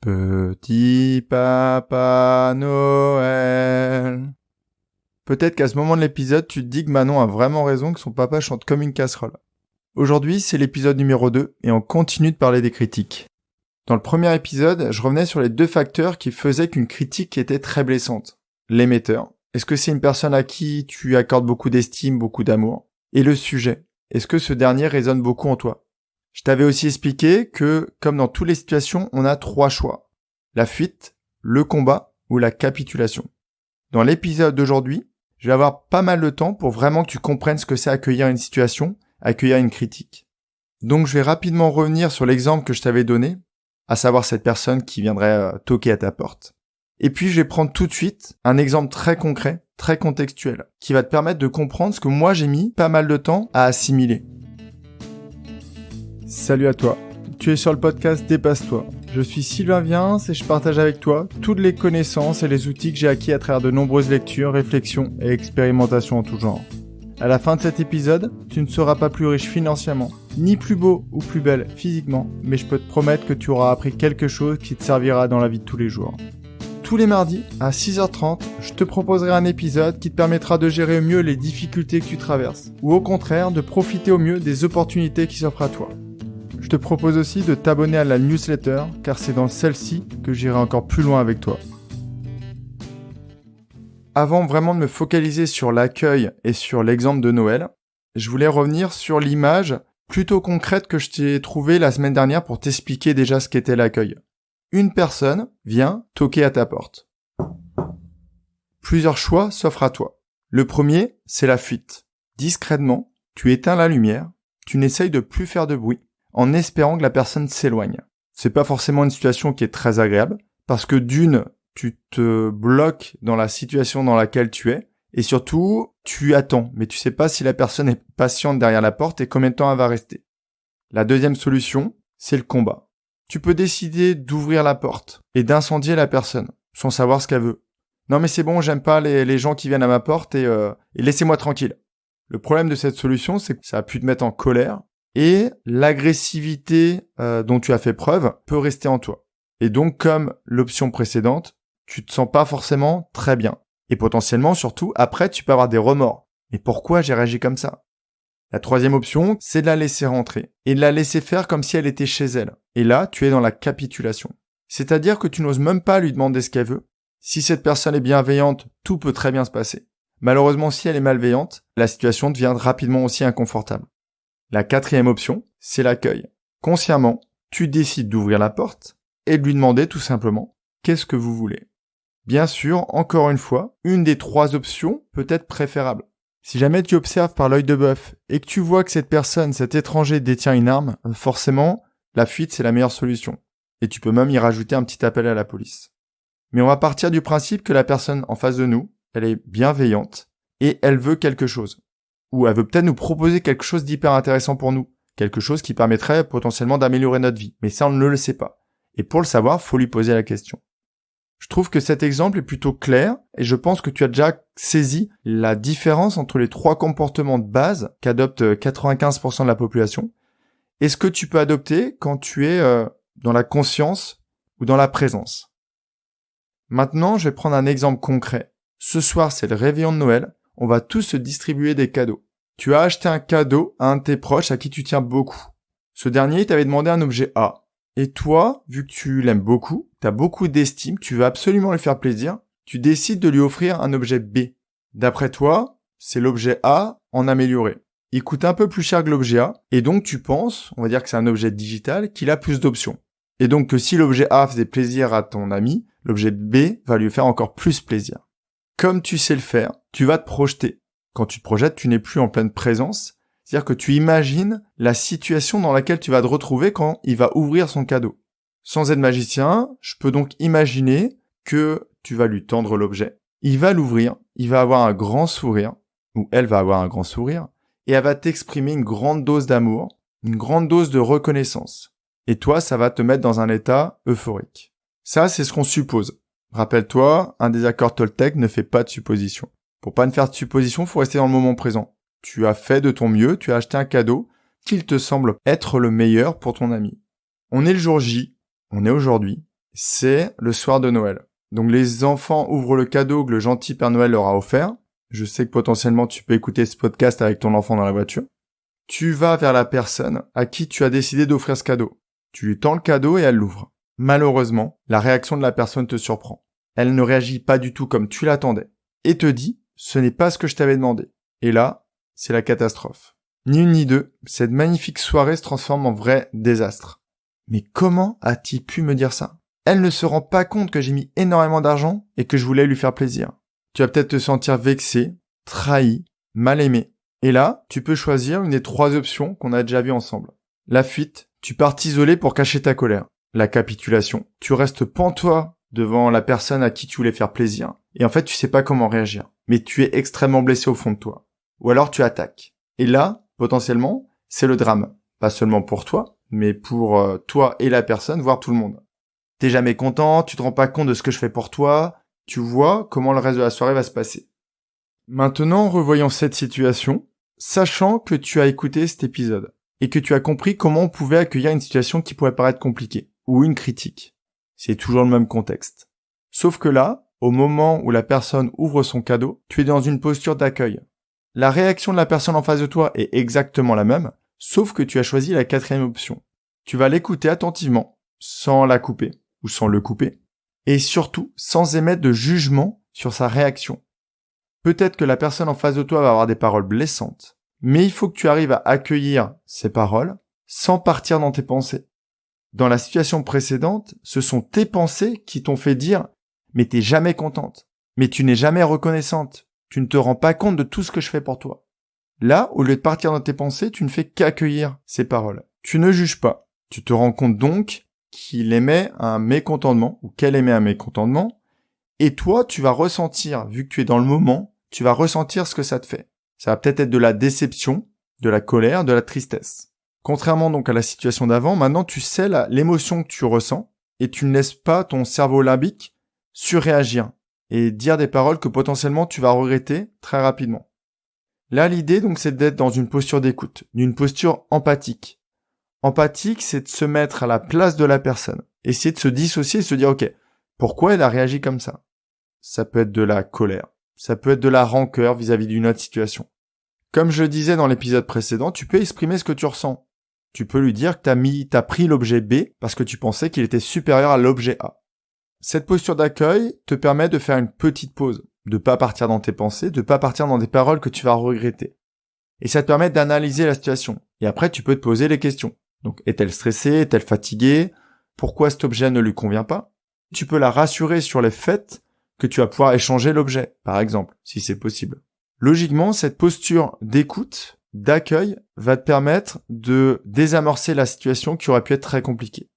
Petit Papa Noël. Peut-être qu'à ce moment de l'épisode, tu te dis que Manon a vraiment raison, que son papa chante comme une casserole. Aujourd'hui, c'est l'épisode numéro 2 et on continue de parler des critiques. Dans le premier épisode, je revenais sur les 2 facteurs qui faisaient qu'une critique était très blessante. L'émetteur. Est-ce que c'est une personne à qui tu accordes beaucoup d'estime, beaucoup d'amour? Et le sujet. Est-ce que ce dernier résonne beaucoup en toi? Je t'avais aussi expliqué que, comme dans toutes les situations, on a 3 choix. La fuite, le combat ou la capitulation. Dans l'épisode d'aujourd'hui, je vais avoir pas mal de temps pour vraiment que tu comprennes ce que c'est accueillir une situation, accueillir une critique. Donc je vais rapidement revenir sur l'exemple que je t'avais donné, à savoir cette personne qui viendrait toquer à ta porte. Et puis je vais prendre tout de suite un exemple très concret, très contextuel, qui va te permettre de comprendre ce que moi j'ai mis pas mal de temps à assimiler. Salut à toi, tu es sur le podcast Dépasse-toi. Je suis Sylvain Viens et je partage avec toi toutes les connaissances et les outils que j'ai acquis à travers de nombreuses lectures, réflexions et expérimentations en tout genre. À la fin de cet épisode, tu ne seras pas plus riche financièrement, ni plus beau ou plus belle physiquement, mais je peux te promettre que tu auras appris quelque chose qui te servira dans la vie de tous les jours. Tous les mardis, à 6h30, je te proposerai un épisode qui te permettra de gérer au mieux les difficultés que tu traverses, ou au contraire de profiter au mieux des opportunités qui s'offrent à toi. Je te propose aussi de t'abonner à la newsletter, car c'est dans celle-ci que j'irai encore plus loin avec toi. Avant vraiment de me focaliser sur l'accueil et sur l'exemple de Noël, je voulais revenir sur l'image plutôt concrète que je t'ai trouvée la semaine dernière pour t'expliquer déjà ce qu'était l'accueil. Une personne vient toquer à ta porte. Plusieurs choix s'offrent à toi. Le premier, c'est la fuite. Discrètement, tu éteins la lumière, tu n'essayes de plus faire de bruit, en espérant que la personne s'éloigne. C'est pas forcément une situation qui est très agréable, parce que d'une, tu te bloques dans la situation dans laquelle tu es, et surtout, tu attends, mais tu sais pas si la personne est patiente derrière la porte et combien de temps elle va rester. La deuxième solution, c'est le combat. Tu peux décider d'ouvrir la porte et d'incendier la personne, sans savoir ce qu'elle veut. Non mais c'est bon, j'aime pas les gens qui viennent à ma porte et laissez-moi tranquille. Le problème de cette solution, c'est que ça a pu te mettre en colère, et l'agressivité dont tu as fait preuve peut rester en toi. Et donc, comme l'option précédente, tu te sens pas forcément très bien. Et potentiellement, surtout, après, tu peux avoir des remords. Mais pourquoi j'ai réagi comme ça? La troisième option, c'est de la laisser rentrer et de la laisser faire comme si elle était chez elle. Et là, tu es dans la capitulation. C'est-à-dire que tu n'oses même pas lui demander ce qu'elle veut. Si cette personne est bienveillante, tout peut très bien se passer. Malheureusement, si elle est malveillante, la situation devient rapidement aussi inconfortable. La quatrième option, c'est l'accueil. Consciemment, tu décides d'ouvrir la porte et de lui demander tout simplement « Qu'est-ce que vous voulez ?» Bien sûr, encore une fois, une des 3 options peut être préférable. Si jamais tu observes par l'œil de bœuf et que tu vois que cette personne, cet étranger détient une arme, forcément, la fuite c'est la meilleure solution. Et tu peux même y rajouter un petit appel à la police. Mais on va partir du principe que la personne en face de nous, elle est bienveillante et elle veut quelque chose. Ou elle veut peut-être nous proposer quelque chose d'hyper intéressant pour nous, quelque chose qui permettrait potentiellement d'améliorer notre vie, mais ça on ne le sait pas. Et pour le savoir, faut lui poser la question. Je trouve que cet exemple est plutôt clair, et je pense que tu as déjà saisi la différence entre les 3 comportements de base qu'adoptent 95% de la population, et ce que tu peux adopter quand tu es dans la conscience ou dans la présence. Maintenant, je vais prendre un exemple concret. Ce soir, c'est le réveillon de Noël. On va tous se distribuer des cadeaux. Tu as acheté un cadeau à un de tes proches à qui tu tiens beaucoup. Ce dernier t'avait demandé un objet A. Et toi, vu que tu l'aimes beaucoup, t'as beaucoup d'estime, tu veux absolument lui faire plaisir, tu décides de lui offrir un objet B. D'après toi, c'est l'objet A en amélioré. Il coûte un peu plus cher que l'objet A, et donc tu penses, on va dire que c'est un objet digital, qu'il a plus d'options. Et donc que si l'objet A faisait plaisir à ton ami, l'objet B va lui faire encore plus plaisir. Comme tu sais le faire, tu vas te projeter. Quand tu te projettes, tu n'es plus en pleine présence. C'est-à-dire que tu imagines la situation dans laquelle tu vas te retrouver quand il va ouvrir son cadeau. Sans être magicien, je peux donc imaginer que tu vas lui tendre l'objet. Il va l'ouvrir, il va avoir un grand sourire, ou elle va avoir un grand sourire, et elle va t'exprimer une grande dose d'amour, une grande dose de reconnaissance. Et toi, ça va te mettre dans un état euphorique. Ça, c'est ce qu'on suppose. Rappelle-toi, un des accords Toltec ne fait pas de supposition. Pour pas ne faire de supposition, faut rester dans le moment présent. Tu as fait de ton mieux, tu as acheté un cadeau qu'il te semble être le meilleur pour ton ami. On est le jour J, on est aujourd'hui, C'est le soir de Noël. Donc les enfants ouvrent le cadeau que le gentil Père Noël leur a offert. Je sais que potentiellement tu peux écouter ce podcast avec ton enfant dans la voiture. Tu vas vers la personne à qui tu as décidé d'offrir ce cadeau. Tu lui tends le cadeau et elle l'ouvre. Malheureusement, la réaction de la personne te surprend. Elle ne réagit pas du tout comme tu l'attendais et te dit « ce n'est pas ce que je t'avais demandé ». Et là, c'est la catastrophe. Ni une ni deux, cette magnifique soirée se transforme en vrai désastre. Mais comment a-t-il pu me dire ça ? Elle ne se rend pas compte que j'ai mis énormément d'argent et que je voulais lui faire plaisir. Tu vas peut-être te sentir vexé, trahi, mal aimé. Et là, tu peux choisir une des 3 options qu'on a déjà vues ensemble. La fuite, tu pars t'isoler pour cacher ta colère. La capitulation, tu restes pantois devant la personne à qui tu voulais faire plaisir. Et en fait, tu sais pas comment réagir. Mais tu es extrêmement blessé au fond de toi. Ou alors tu attaques. Et là, potentiellement, c'est le drame. Pas seulement pour toi, mais pour toi et la personne, voire tout le monde. T'es jamais content, tu te rends pas compte de ce que je fais pour toi, tu vois comment le reste de la soirée va se passer. Maintenant, revoyons cette situation, sachant que tu as écouté cet épisode, et que tu as compris comment on pouvait accueillir une situation qui pourrait paraître compliquée, ou une critique. C'est toujours le même contexte. Sauf que là, au moment où la personne ouvre son cadeau, tu es dans une posture d'accueil. La réaction de la personne en face de toi est exactement la même, sauf que tu as choisi la 4e option. Tu vas l'écouter attentivement, sans la couper, ou sans le couper, et surtout sans émettre de jugement sur sa réaction. Peut-être que la personne en face de toi va avoir des paroles blessantes, mais il faut que tu arrives à accueillir ces paroles sans partir dans tes pensées. Dans la situation précédente, ce sont tes pensées qui t'ont fait dire « mais t'es jamais contente, mais tu n'es jamais reconnaissante, tu ne te rends pas compte de tout ce que je fais pour toi ». Là, au lieu de partir dans tes pensées, tu ne fais qu'accueillir ces paroles. Tu ne juges pas. Tu te rends compte donc qu'il émet un mécontentement ou qu'elle émet un mécontentement, et toi, tu vas ressentir, vu que tu es dans le moment, tu vas ressentir ce que ça te fait. Ça va peut-être être de la déception, de la colère, de la tristesse. Contrairement donc à la situation d'avant, maintenant tu sais l'émotion que tu ressens, et tu ne laisses pas ton cerveau limbique surréagir et dire des paroles que potentiellement tu vas regretter très rapidement. Là, l'idée donc c'est d'être dans une posture d'écoute, d'une posture empathique. Empathique, c'est de se mettre à la place de la personne, essayer de se dissocier et se dire « Ok, pourquoi elle a réagi comme ça ?» Ça peut être de la colère, ça peut être de la rancœur vis-à-vis d'une autre situation. Comme je le disais dans l'épisode précédent, tu peux exprimer ce que tu ressens. Tu peux lui dire que t'as pris l'objet B parce que tu pensais qu'il était supérieur à l'objet A. Cette posture d'accueil te permet de faire une petite pause, de pas partir dans tes pensées, de pas partir dans des paroles que tu vas regretter. Et ça te permet d'analyser la situation. Et après, tu peux te poser les questions. Donc, est-elle stressée? Est-elle fatiguée? Pourquoi cet objet ne lui convient pas? Tu peux la rassurer sur le fait que tu vas pouvoir échanger l'objet, par exemple, si c'est possible. Logiquement, cette posture d'écoute, d'accueil, va te permettre de désamorcer la situation qui aurait pu être très compliquée.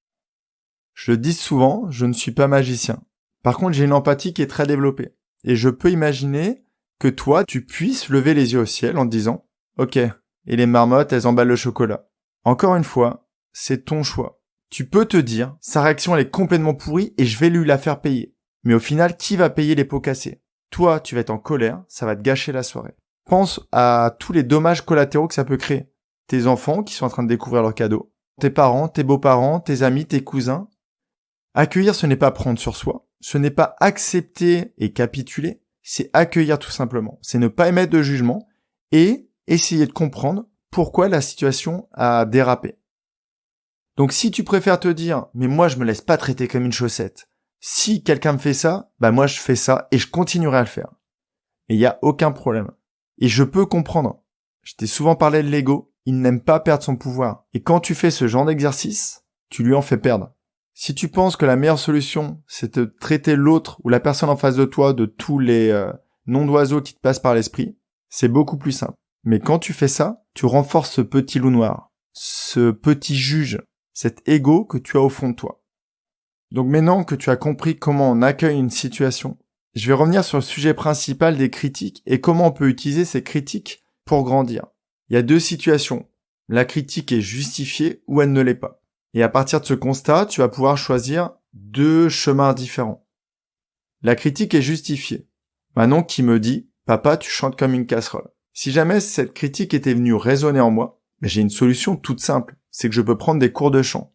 Je le dis souvent, je ne suis pas magicien. Par contre, j'ai une empathie qui est très développée. Et je peux imaginer que toi, tu puisses lever les yeux au ciel en te disant « Ok, et les marmottes, elles emballent le chocolat. » Encore une fois, c'est ton choix. Tu peux te dire, sa réaction elle est complètement pourrie et je vais lui la faire payer. Mais au final, qui va payer les pots cassés? Toi, tu vas être en colère, ça va te gâcher la soirée. Pense à tous les dommages collatéraux que ça peut créer. Tes enfants qui sont en train de découvrir leurs cadeaux, tes parents, tes beaux-parents, tes amis, tes cousins. Accueillir, ce n'est pas prendre sur soi, ce n'est pas accepter et capituler, c'est accueillir tout simplement. C'est ne pas émettre de jugement et essayer de comprendre pourquoi la situation a dérapé. Donc si tu préfères te dire « mais moi je me laisse pas traiter comme une chaussette », si quelqu'un me fait ça, bah moi je fais ça et je continuerai à le faire. Et il n'y a aucun problème. Et je peux comprendre. Je t'ai souvent parlé de l'ego, il n'aime pas perdre son pouvoir. Et quand tu fais ce genre d'exercice, tu lui en fais perdre. Si tu penses que la meilleure solution, c'est de traiter l'autre ou la personne en face de toi de tous les noms d'oiseaux qui te passent par l'esprit, c'est beaucoup plus simple. Mais quand tu fais ça, tu renforces ce petit loup noir, ce petit juge, cet ego que tu as au fond de toi. Donc maintenant que tu as compris comment on accueille une situation, je vais revenir sur le sujet principal des critiques et comment on peut utiliser ces critiques pour grandir. Il y a 2 situations. La critique est justifiée ou elle ne l'est pas. Et à partir de ce constat, tu vas pouvoir choisir 2 chemins différents. La critique est justifiée. Manon qui me dit « Papa, tu chantes comme une casserole ». Si jamais cette critique était venue résonner en moi, j'ai une solution toute simple, c'est que je peux prendre des cours de chant.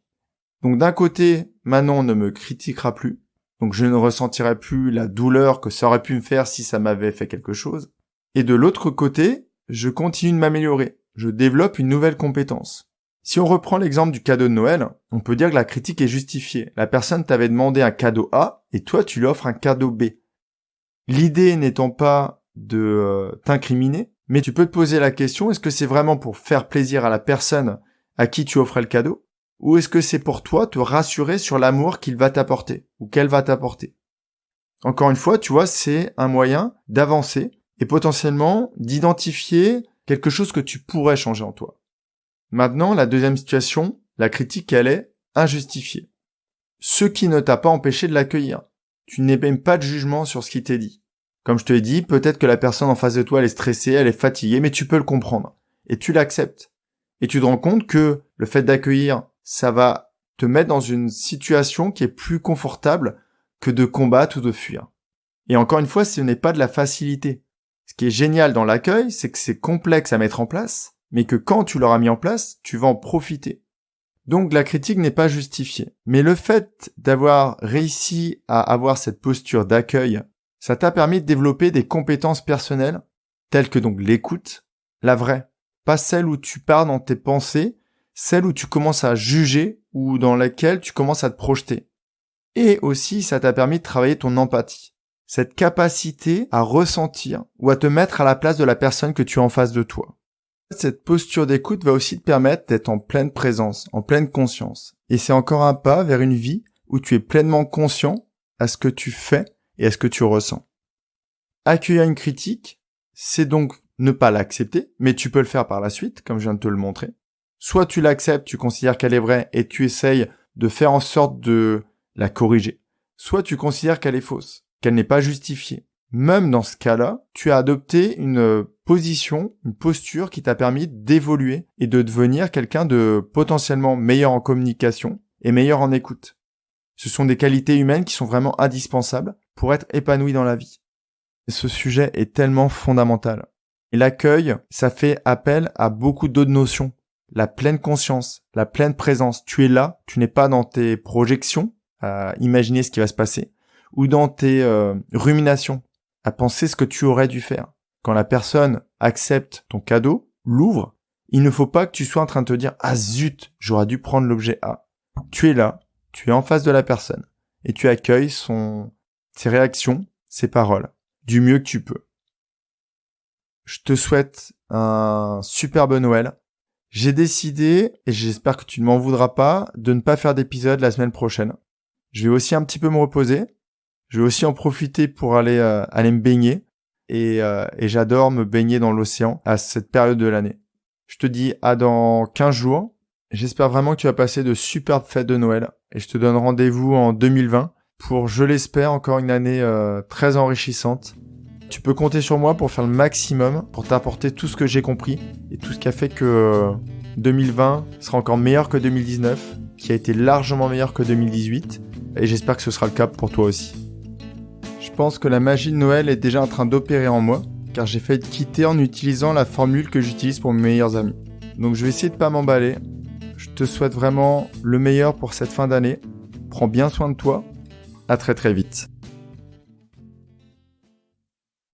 Donc d'un côté, Manon ne me critiquera plus, donc je ne ressentirai plus la douleur que ça aurait pu me faire si ça m'avait fait quelque chose. Et de l'autre côté, je continue de m'améliorer, je développe une nouvelle compétence. Si on reprend l'exemple du cadeau de Noël, on peut dire que la critique est justifiée. La personne t'avait demandé un cadeau A et toi tu lui offres un cadeau B. L'idée n'étant pas de t'incriminer, mais tu peux te poser la question, est-ce que c'est vraiment pour faire plaisir à la personne à qui tu offrais le cadeau, ou est-ce que c'est pour toi te rassurer sur l'amour qu'il va t'apporter, ou qu'elle va t'apporter? Encore une fois, tu vois, c'est un moyen d'avancer et potentiellement d'identifier quelque chose que tu pourrais changer en toi. Maintenant, la deuxième situation, la critique, elle est injustifiée. Ce qui ne t'a pas empêché de l'accueillir. Tu n'es même pas de jugement sur ce qui t'est dit. Comme je te l'ai dit, peut-être que la personne en face de toi, elle est stressée, elle est fatiguée, mais tu peux le comprendre. Et tu l'acceptes. Et tu te rends compte que le fait d'accueillir, ça va te mettre dans une situation qui est plus confortable que de combattre ou de fuir. Et encore une fois, ce n'est pas de la facilité. Ce qui est génial dans l'accueil, c'est que c'est complexe à mettre en place, mais que quand tu l'auras mis en place, tu vas en profiter. Donc la critique n'est pas justifiée. Mais le fait d'avoir réussi à avoir cette posture d'accueil, ça t'a permis de développer des compétences personnelles, telles que donc l'écoute, la vraie, pas celle où tu pars dans tes pensées, celle où tu commences à juger ou dans laquelle tu commences à te projeter. Et aussi, ça t'a permis de travailler ton empathie. Cette capacité à ressentir ou à te mettre à la place de la personne que tu as en face de toi. Cette posture d'écoute va aussi te permettre d'être en pleine présence, en pleine conscience. Et c'est encore un pas vers une vie où tu es pleinement conscient à ce que tu fais et à ce que tu ressens. Accueillir une critique, c'est donc ne pas l'accepter, mais tu peux le faire par la suite, comme je viens de te le montrer. Soit tu l'acceptes, tu considères qu'elle est vraie et tu essayes de faire en sorte de la corriger. Soit tu considères qu'elle est fausse, qu'elle n'est pas justifiée. Même dans ce cas-là, tu as adopté une position, une posture qui t'a permis d'évoluer et de devenir quelqu'un de potentiellement meilleur en communication et meilleur en écoute. Ce sont des qualités humaines qui sont vraiment indispensables pour être épanoui dans la vie. Et ce sujet est tellement fondamental. Et l'accueil, ça fait appel à beaucoup d'autres notions. La pleine conscience, la pleine présence. Tu es là, tu n'es pas dans tes projections à imaginer ce qui va se passer ou dans tes ruminations à penser ce que tu aurais dû faire. Quand la personne accepte ton cadeau, l'ouvre, il ne faut pas que tu sois en train de te dire « Ah zut, j'aurais dû prendre l'objet A ». Tu es là, tu es en face de la personne et tu accueilles ses réactions, ses paroles, du mieux que tu peux. Je te souhaite un superbe Noël. J'ai décidé, et j'espère que tu ne m'en voudras pas, de ne pas faire d'épisode la semaine prochaine. Je vais aussi un petit peu me reposer. Je vais aussi en profiter pour aller me baigner. Et j'adore me baigner dans l'océan à cette période de l'année. Je te dis à dans 15 jours. J'espère vraiment que tu vas passer de superbes fêtes de Noël. Et je te donne rendez-vous en 2020 pour, je l'espère, encore une année très enrichissante. Tu peux compter sur moi pour faire le maximum, pour t'apporter tout ce que j'ai compris et tout ce qui a fait que 2020 sera encore meilleur que 2019, qui a été largement meilleur que 2018. Et j'espère que ce sera le cas pour toi aussi. Je pense que la magie de Noël est déjà en train d'opérer en moi, car j'ai failli te quitter en utilisant la formule que j'utilise pour mes meilleurs amis. Donc je vais essayer de pas m'emballer. Je te souhaite vraiment le meilleur pour cette fin d'année. Prends bien soin de toi. À très très vite.